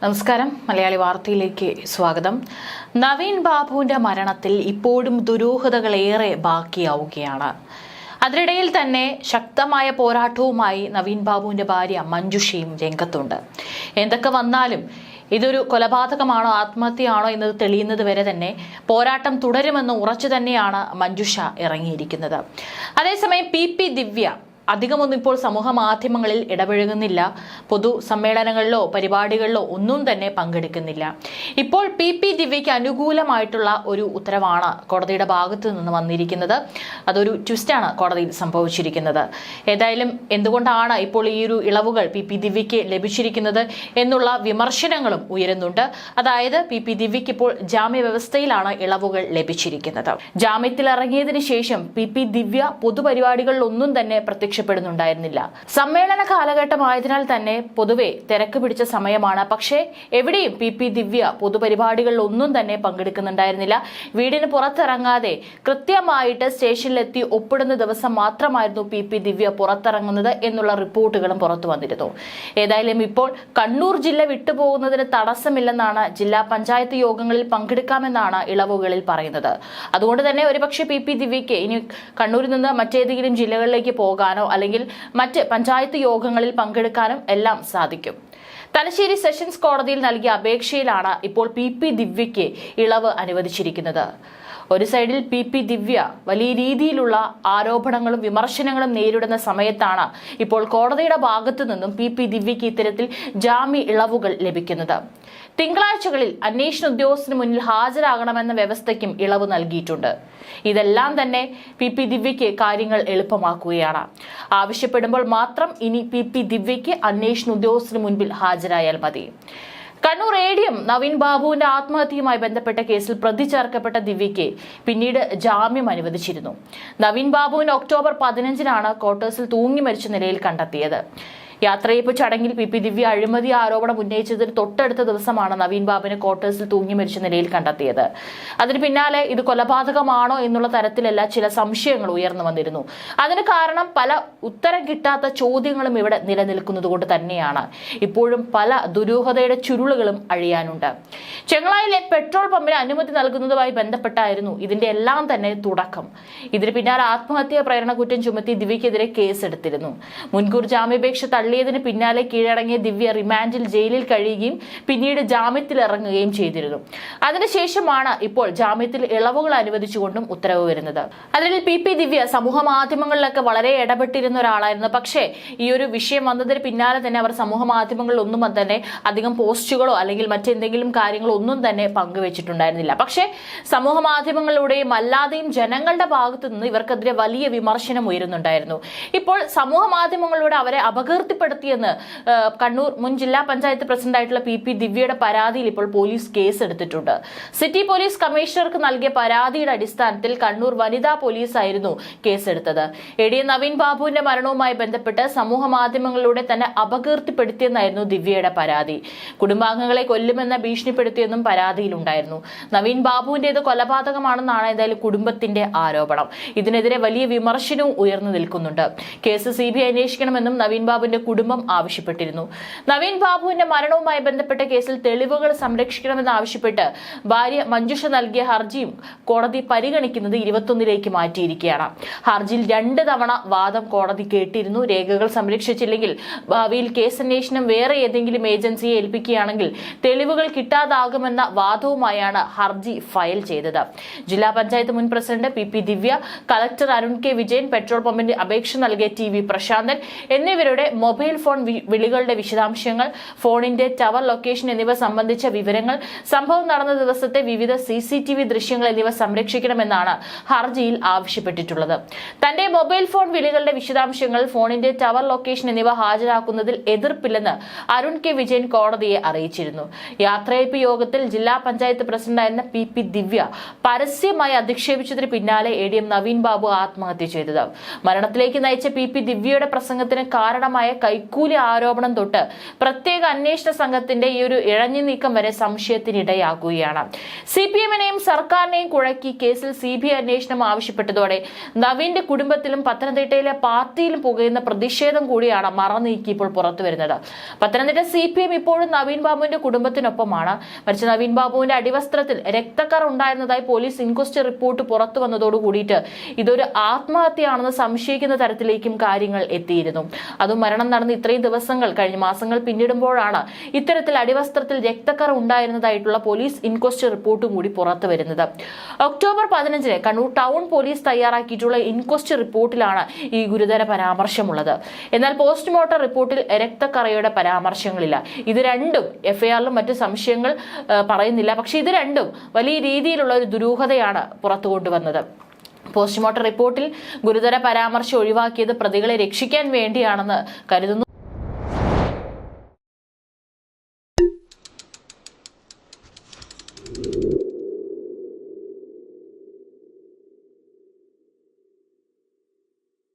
നമസ്കാരം. മലയാളി വാർത്തയിലേക്ക് സ്വാഗതം. നവീൻ ബാബുവിന്റെ മരണത്തിൽ ഇപ്പോഴും ദുരൂഹതകളേറെ ബാക്കിയാവുകയാണ്. അതിനിടയിൽ തന്നെ ശക്തമായ പോരാട്ടവുമായി നവീൻ ബാബുവിന്റെ ഭാര്യ മഞ്ജുഷയും രംഗത്തുണ്ട്. എന്തൊക്കെ വന്നാലും ഇതൊരു കൊലപാതകമാണോ ആത്മഹത്യയാണോ എന്നത് തെളിയുന്നത് വരെ തന്നെ പോരാട്ടം തുടരുമെന്ന് ഉറച്ചു തന്നെയാണ് മഞ്ജുഷ ഇറങ്ങിയിരിക്കുന്നത്. അതേസമയം പി ദിവ്യ അധികമൊന്നും ഇപ്പോൾ സമൂഹ മാധ്യമങ്ങളിൽ ഇടപഴകുന്നില്ല. പൊതു സമ്മേളനങ്ങളിലോ പരിപാടികളിലോ ഒന്നും തന്നെ പങ്കെടുക്കുന്നില്ല. ഇപ്പോൾ പി ദിവ്യയ്ക്ക് അനുകൂലമായിട്ടുള്ള ഒരു ഉത്തരവാണ് കോടതിയുടെ ഭാഗത്തു നിന്ന് വന്നിരിക്കുന്നത്. അതൊരു ട്വിസ്റ്റാണ് കോടതിയിൽ സംഭവിച്ചിരിക്കുന്നത്. ഏതായാലും എന്തുകൊണ്ടാണ് ഇപ്പോൾ ഈ ഒരു ഇളവുകൾ പി ദിവ്യയ്ക്ക് ലഭിച്ചിരിക്കുന്നത് എന്നുള്ള വിമർശനങ്ങളും ഉയരുന്നുണ്ട്. അതായത് പി ദിവ്യയ്ക്ക് ഇപ്പോൾ ജാമ്യ വ്യവസ്ഥയിലാണ് ഇളവുകൾ ലഭിച്ചിരിക്കുന്നത്. ജാമ്യത്തിൽ ഇറങ്ങിയതിനു ശേഷം പി ദിവ്യ പൊതുപരിപാടികളിലൊന്നും തന്നെ പ്രത്യക്ഷപ്പെടുന്നുണ്ടായിരുന്നില്ല. സമ്മേളന കാലഘട്ടമായതിനാൽ തന്നെ പൊതുവെ തിരക്ക് പിടിച്ച സമയമാണ്. പക്ഷേ എവിടെയും പി ദിവ്യ പൊതുപരിപാടികളിൽ ഒന്നും തന്നെ പങ്കെടുക്കുന്നുണ്ടായിരുന്നില്ല. വീടിന് പുറത്തിറങ്ങാതെ കൃത്യമായിട്ട് സ്റ്റേഷനിലെത്തി ഒപ്പിടുന്ന ദിവസം മാത്രമായിരുന്നു പി ദിവ്യ പുറത്തിറങ്ങുന്നത് എന്നുള്ള റിപ്പോർട്ടുകളും പുറത്തു വന്നിരുന്നു. ഏതായാലും ഇപ്പോൾ കണ്ണൂർ ജില്ല വിട്ടുപോകുന്നതിന് തടസ്സമില്ലെന്നാണ്, ജില്ലാ പഞ്ചായത്ത് യോഗങ്ങളിൽ പങ്കെടുക്കാമെന്നാണ് ഇളവുകളിൽ പറയുന്നത്. അതുകൊണ്ട് തന്നെ ഒരുപക്ഷെ പി ദിവ്യയ്ക്ക് ഇനി കണ്ണൂരിൽ നിന്ന് മറ്റേതെങ്കിലും ജില്ലകളിലേക്ക് പോകാനോ അല്ലെങ്കിൽ മറ്റ് പഞ്ചായത്ത് യോഗങ്ങളിൽ പങ്കെടുക്കാനും എല്ലാം സാധിക്കും. തലശ്ശേരി സെഷൻസ് കോടതിയിൽ നൽകിയ അപേക്ഷയിലാണ് ഇപ്പോൾ പി ദിവ്യയ്ക്ക് ഇളവ് അനുവദിച്ചിരിക്കുന്നത്. ഒരു സൈഡിൽ പി ദിവ്യ വലിയ രീതിയിലുള്ള ആരോപണങ്ങളും വിമർശനങ്ങളും നേരിടുന്ന സമയത്താണ് ഇപ്പോൾ കോടതിയുടെ ഭാഗത്തു നിന്നും പി ദിവ്യയ്ക്ക് ഇത്തരത്തിൽ ജാമ്യ ഇളവുകൾ ലഭിക്കുന്നത്. തിങ്കളാഴ്ചകളിൽ അന്വേഷണ ഉദ്യോഗസ്ഥന് മുന്നിൽ ഹാജരാകണമെന്ന വ്യവസ്ഥയ്ക്കും ഇളവ് നൽകിയിട്ടുണ്ട്. ഇതെല്ലാം തന്നെ പി ദിവ്യയ്ക്ക് കാര്യങ്ങൾ എളുപ്പമാക്കുകയാണ്. ആവശ്യപ്പെടുമ്പോൾ മാത്രം ഇനി പി ദിവ്യയ്ക്ക് അന്വേഷണ ഉദ്യോഗസ്ഥന് മുൻപിൽ ഹാജരായാൽ മതി. കണ്ണൂർ ADM നവീൻ ബാബുവിന്റെ ആത്മഹത്യയുമായി ബന്ധപ്പെട്ട കേസിൽ പ്രതി ചേർക്കപ്പെട്ട ദിവ്യയ്ക്ക് പിന്നീട് ജാമ്യം അനുവദിച്ചിരുന്നു. നവീൻ ബാബുവിന് ഒക്ടോബർ 15-നാണ് ക്വാർട്ടേഴ്സിൽ തൂങ്ങി മരിച്ച നിലയിൽ കണ്ടെത്തിയത്. യാത്രയയപ്പ് ചടങ്ങിൽ പി ദിവ്യ അഴിമതി ആരോപണം ഉന്നയിച്ചതിന് തൊട്ടടുത്ത ദിവസമാണ് നവീൻ ബാബുവിനെ ക്വാർട്ടേഴ്സിൽ തൂങ്ങി മരിച്ച നിലയിൽ കണ്ടെത്തിയത്. അതിന് പിന്നാലെ ഇത് കൊലപാതകമാണോ എന്നുള്ള തരത്തിലല്ല ചില സംശയങ്ങൾ ഉയർന്നു വന്നിരുന്നു. അതിന് കാരണം പല ഉത്തരം കിട്ടാത്ത ചോദ്യങ്ങളും ഇവിടെ നിലനിൽക്കുന്നത് കൊണ്ട് തന്നെയാണ്. ഇപ്പോഴും പല ദുരൂഹതയുടെ ചുരുളുകളും അഴിയാനുണ്ട്. ചെങ്ങളായിലെ പെട്രോൾ പമ്പിന് അനുമതി നൽകുന്നതുമായി ബന്ധപ്പെട്ടായിരുന്നു ഇതിന്റെ എല്ലാം തന്നെ തുടക്കം. ഇതിന് പിന്നാലെ ആത്മഹത്യാ പ്രേരണ കുറ്റം ചുമത്തി ദിവ്യക്കെതിരെ കേസെടുത്തിരുന്നു. മുൻകൂർ ജാമ്യാപേക്ഷ തള്ളിയതിന് പിന്നാലെ കീഴടങ്ങിയ ദിവ്യ റിമാൻഡിൽ ജയിലിൽ കഴിയുകയും പിന്നീട് ജാമ്യത്തിൽ ഇറങ്ങുകയും ചെയ്തിരുന്നു. അതിനുശേഷമാണ് ഇപ്പോൾ ജാമ്യത്തിൽ ഇളവുകൾ അനുവദിച്ചുകൊണ്ടും ഉത്തരവ് വരുന്നത്. അതിൽ പി ദിവ്യ സമൂഹ മാധ്യമങ്ങളിലൊക്കെ വളരെ ഇടപെട്ടിരുന്ന ഒരാളായിരുന്നു. പക്ഷേ ഈ ഒരു വിഷയം വന്നതിന് പിന്നാലെ തന്നെ അവർ സമൂഹ മാധ്യമങ്ങളിൽ ഒന്നും തന്നെ അധികം പോസ്റ്റുകളോ അല്ലെങ്കിൽ മറ്റെന്തെങ്കിലും കാര്യങ്ങളോ ഒന്നും തന്നെ പങ്കുവച്ചിട്ടുണ്ടായിരുന്നില്ല. പക്ഷേ സമൂഹ മാധ്യമങ്ങളിലൂടെയും അല്ലാതെയും ജനങ്ങളുടെ ഭാഗത്തു നിന്ന് ഇവർക്കെതിരെ വലിയ വിമർശനം ഉയരുന്നുണ്ടായിരുന്നു. ഇപ്പോൾ സമൂഹ മാധ്യമങ്ങളിലൂടെ അവരെ അപകീർത്തിപ്പെടുത്തിയെന്ന് കണ്ണൂർ മുൻ ജില്ലാ പഞ്ചായത്ത് പ്രസിഡന്റായിട്ടുള്ള പി ദിവ്യയുടെ പരാതിയിൽ ഇപ്പോൾ പോലീസ് കേസ് എടുത്തിട്ടുണ്ട്. സിറ്റി പോലീസ് കമ്മീഷണർക്ക് നൽകിയ പരാതിയുടെ അടിസ്ഥാനത്തിൽ കണ്ണൂർ വനിതാ പോലീസ് ആയിരുന്നു കേസെടുത്തത്. ADM നവീൻ ബാബുവിന്റെ മരണവുമായി ബന്ധപ്പെട്ട് സമൂഹ മാധ്യമങ്ങളിലൂടെ തന്നെ അപകീർത്തിപ്പെടുത്തിയെന്നായിരുന്നു ദിവ്യയുടെ പരാതി. കുടുംബാംഗങ്ങളെ കൊല്ലുമെന്ന് ഭീഷണിപ്പെടുത്തിയെന്നും പരാതിയിലുണ്ടായിരുന്നു. നവീൻ ബാബുവിന്റേത് കൊലപാതകമാണെന്നാണ് എന്തായാലും കുടുംബത്തിന്റെ ആരോപണം. ഇതിനെതിരെ വലിയ വിമർശനവും ഉയർന്നു നിൽക്കുന്നുണ്ട്. കേസ് CBI അന്വേഷിക്കണമെന്നും നവീൻ ബാബുവിന്റെ കുടുംബം ആവശ്യപ്പെട്ടിരുന്നു. നവീൻ ബാബുവിന്റെ മരണവുമായി ബന്ധപ്പെട്ട കേസിൽ തെളിവുകൾ സംരക്ഷിക്കണമെന്ന് ആവശ്യപ്പെട്ട് ഭാര്യ മഞ്ജുഷ നൽകിയ ഹർജിയും കോടതി പരിഗണിക്കുന്നത് 21-ലേക്ക് മാറ്റിയിരിക്കുകയാണ്. ഹർജിയിൽ 2 തവണ വാദം കോടതി കേട്ടിരുന്നു. രേഖകൾ സംരക്ഷിച്ചില്ലെങ്കിൽ ഭാവിയിൽ കേസ് അന്വേഷണം വേറെ ഏതെങ്കിലും ഏജൻസിയെ ഏൽപ്പിക്കുകയാണെങ്കിൽ തെളിവുകൾ കിട്ടാതാകുമെന്ന വാദവുമായാണ് ഹർജി ഫയൽ ചെയ്തത്. ജില്ലാ പഞ്ചായത്ത് മുൻ president P Divya, collector Arun K Vijayan, petrol പമ്പിന്റെ അപേക്ഷ നൽകിയ TV പ്രശാന്തൻ എന്നിവരുടെ മൊബൈൽ ഫോൺ വിളികളുടെ വിശദാംശങ്ങൾ, ഫോണിന്റെ ടവർ ലൊക്കേഷൻ എന്നിവ സംബന്ധിച്ച വിവരങ്ങൾ, സംഭവം നടന്ന ദിവസത്തെ വിവിധ CCTV ദൃശ്യങ്ങൾ എന്നിവ സംരക്ഷിക്കണമെന്നാണ് ഹർജിയിൽ ആവശ്യപ്പെട്ടിട്ടുള്ളത്. തന്റെ മൊബൈൽ ഫോൺ വിളികളുടെ വിശദാംശങ്ങൾ, ഫോണിന്റെ ടവർ ലൊക്കേഷൻ എന്നിവ ഹാജരാക്കുന്നതിൽ എതിർപ്പില്ലെന്ന് അരുൺ കെ വിജയൻ കോടതിയെ അറിയിച്ചിരുന്നു. യാത്രയയപ്പ് യോഗത്തിൽ ജില്ലാ പഞ്ചായത്ത് പ്രസിഡന്റായിരുന്ന പി ദിവ്യ പരസ്യമായി അധിക്ഷേപിച്ചതിന് പിന്നാലെ ADM നവീൻ ബാബു ആത്മഹത്യ ചെയ്തത്. മരണത്തിലേക്ക് നയിച്ച പി ദിവ്യയുടെ പ്രസംഗത്തിന് കാരണമായ കൈക്കൂലി ആരോപണം തൊട്ട് പ്രത്യേക അന്വേഷണ സംഘത്തിന്റെ ഈ ഒരു ഇഴഞ്ഞു നീക്കം വരെ സംശയത്തിനിടയാക്കുകയാണ്. CPM-നെയും സർക്കാരിനെയും കുഴക്കി കേസിൽ CBI അന്വേഷണം ആവശ്യപ്പെട്ടതോടെ നവീന്റെ കുടുംബത്തിലും പത്തനംതിട്ടയിലെ പാർട്ടിയിലും പുകയുന്ന പ്രതിഷേധം കൂടിയാണ് മറനീക്കി ഇപ്പോൾ പുറത്തുവരുന്നത്. പത്തനംതിട്ട CPM ഇപ്പോഴും നവീൻ ബാബുവിന്റെ കുടുംബത്തിനൊപ്പമാണ്. മരിച്ച നവീൻ ബാബുവിന്റെ അടിവസ്ത്രത്തിൽ രക്തക്കറ ഉണ്ടായിരുന്നതായി പോലീസ് ഇൻക്വസ്റ്റ് റിപ്പോർട്ട് പുറത്തു വന്നതോടു കൂടിയിട്ട് ഇതൊരു ആത്മഹത്യയാണെന്ന് സംശയിക്കുന്ന തരത്തിലേക്കും കാര്യങ്ങൾ എത്തിയിരുന്നു. അതും മരണം നടന്ന് ഇത്രയും ദിവസങ്ങൾ കഴിഞ്ഞ് മാസങ്ങൾ പിന്നിടുമ്പോഴാണ് ഇത്തരത്തിൽ അടിവസ്ത്രത്തിൽ രക്തക്കറ ഉണ്ടായിരുന്നതായിട്ടുള്ള പോലീസ് ഇൻക്വസ്റ്റ് റിപ്പോർട്ടും കൂടി പുറത്തു വരുന്നത്. ഒക്ടോബർ 15 കണ്ണൂർ ടൗൺ പോലീസ് തയ്യാറാക്കിയിട്ടുള്ള ഇൻക്വസ്റ്റ് റിപ്പോർട്ടിലാണ് ഈ ഗുരുതര പരാമർശമുള്ളത്. എന്നാൽ പോസ്റ്റ്മോർട്ടം റിപ്പോർട്ടിൽ രക്തക്കറയുടെ പരാമർശങ്ങളില്ല. ഇത് രണ്ടും FIR-ലും മറ്റു സംശയങ്ങൾ പറയുന്നില്ല. പക്ഷെ ഇത് രണ്ടും വലിയ രീതിയിലുള്ള ഒരു ദുരൂഹതയാണ് പുറത്തു കൊണ്ടുവന്നത്. പോസ്റ്റ്മോർട്ടം റിപ്പോർട്ടിൽ ഗുരുതര പരാമർശം ഒഴിവാക്കിയത് പ്രതികളെ രക്ഷിക്കാൻ വേണ്ടിയാണെന്ന് കരുതുന്നു.